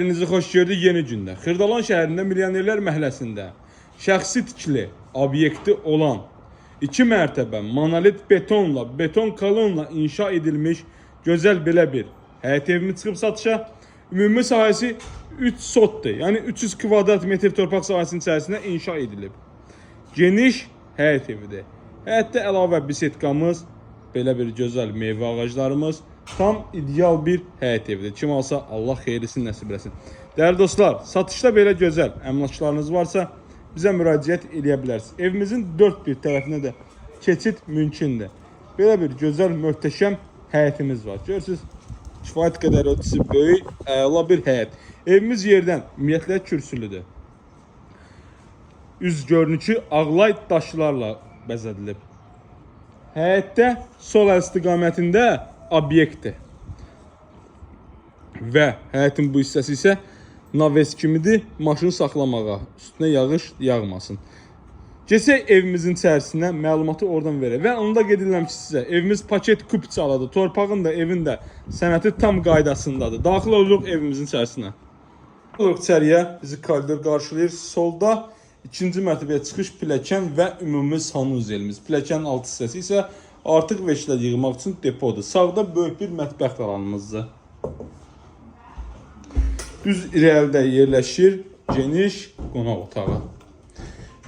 Hepinizi xoş gördük yeni gündə. Xırdalan şəhərində Milyonerlər məhəlləsində şəxsi tikili obyekti olan 2 mərtəbə monolit betonla, beton kolonla inşa edilmiş gözəl belə bir həyət evimi çıxıb satışa. Ümumi sahəsi 3 sotdur. Yəni 300 kvadrat metr torpaq sahəsinin içərisində inşa edilib. Geniş həyət evidir. Həyətdə əlavə bisetkamız, belə bir gözəl meyvə ağaclarımız, tam ideal bir həyət evidir. Kim alsa Allah xeyirlisini nəsib eləsin. Dəyərli dostlar, satışda belə gözəl əmlaklarınız varsa bizə müraciət edə bilərsiniz. Evimizin dörd bir tərəfinə də keçid mümkündür. Belə bir gözəl, möhtəşəm həyətimiz var. Görürsünüz, kifayət qədər ölçüsü böyük, əla bir həyət. Evimiz yerdən ümumiyyətlə kürsülüdür. Üz görünüşü ağlay daşlarla bəzədilib. Həyətdə sol əl istiqamətində obyektdir. Və həyətin bu hissəsi isə naves kimidir, maşını saxlamağa, üstünə yağış yağmasın. Keçək evimizin içərisinə məlumatı oradan verək. Və onu da qeyd edirəm ki, sizə evimiz paket kupçalıdır. Torpağın da, evin də sənəti tam qaydasındadır. Daxil oluruq evimizin içərisinə. İçəriyə bizi koridor qarşılayır. Solda ikinci mərtəbəyə çıxış pilləkən və ümumi sanuzelimiz. Pilləkənin alt hissəsi isə artıq veşlər yığmaq üçün depodur. Sağda böyük bir mətbəx alanımızdır. Düz irəlidə yerləşir geniş qonaq otağı.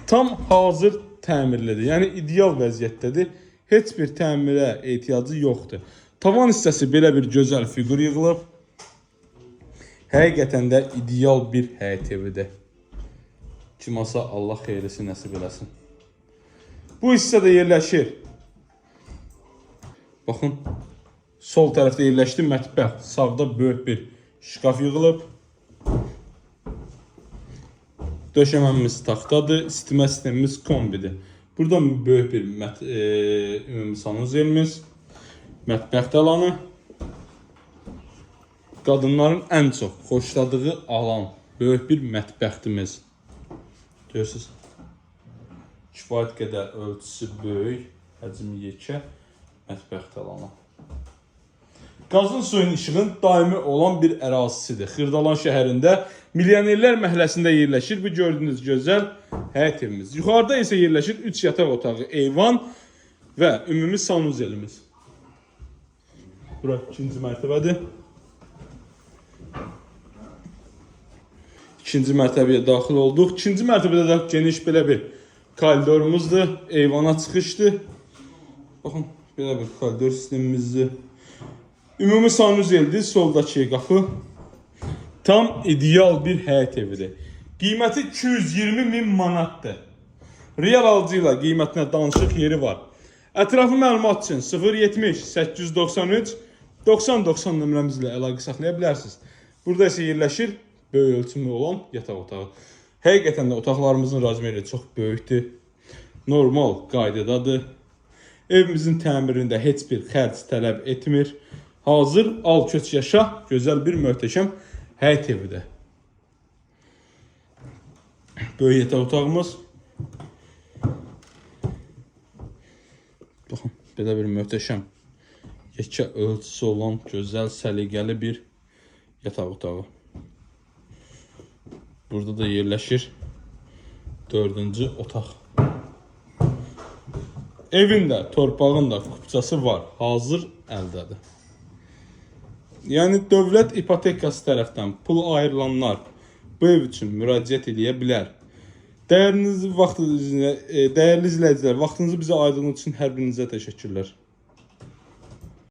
Tam hazır təmirlidir. Yəni ideal vəziyyətdədir. Heç bir təmirə ehtiyacı yoxdur. Tavan hissəsi belə bir gözəl fiqur yığılıb. Həqiqətən də ideal bir həyət evidir. Kim olsa Allah xeyirlisi nəsib eləsin. Bu hissədə yerləşir. Baxın, sol tərəfdə yerləşdi mətbəx. Sağda böyük bir şkaf yığılıb. Döşəməmiz taxtadır, isitmə sistemimiz kombidir. Burada böyük bir ümumi sanuzelimiz, mətbəx alanı. Qadınların ən çox xoşladığı alan, böyük bir mətbəximiz. Görürsünüz, kifayət qədər ölçüsü böyük, həcmi yekə mətbəx alanı. Qazın suyun işığın daimi olan bir ərazisidir. Xırdalan şəhərində Milyonerlər məhəlləsində yerləşir. Bu gördüyünüz gözəl həyət evimiz. Yuxarıda isə yerləşir 3 yataq otağı, eyvan və ümumi sanuzelimiz. Bura ikinci mərtəbədir. İkinci mərtəbəyə daxil olduq. İkinci mərtəbədə də geniş belə bir koridorumuzdur. Eyvana çıxışdır. Baxın, belə bir koridor sistemimizdir. Ümumi sanuzeldir, soldakı qapı. Tam ideal bir həyət evidir. Qiyməti 220.000 manatdır. Real alıcı ilə qiymətinə danışıq yeri var. Ətraflı məlumat üçün 070 893 9090 nömrəmizlə əlaqə saxlaya bilərsiniz. Burada isə yerləşir böyük ölçümlü olan yataq otağı. Həqiqətən də otaqlarımızın razmeri çox böyükdür. Normal qaydadadır. Evimizin təmirində heç bir xərc tələb etmir. Hazır al köç yaşa gözəl bir möhtəşəm həyət evidir. Böyük yataq otağımız. Baxın, belə bir möhtəşəm yekə ölçüsü olan gözəl səliqəli bir yataq otağı. Burada da yerləşir 4-cü otaq. Evin də, torpağın da kupçası var. Hazır əldədir. Yəni dövlət ipotekası tərəfdən pul ayrılanlar bu ev üçün müraciət edə bilər. Dəyərli izləyicilər, vaxtınızı bizə ayırdığınız üçün hər birinizə təşəkkürlər.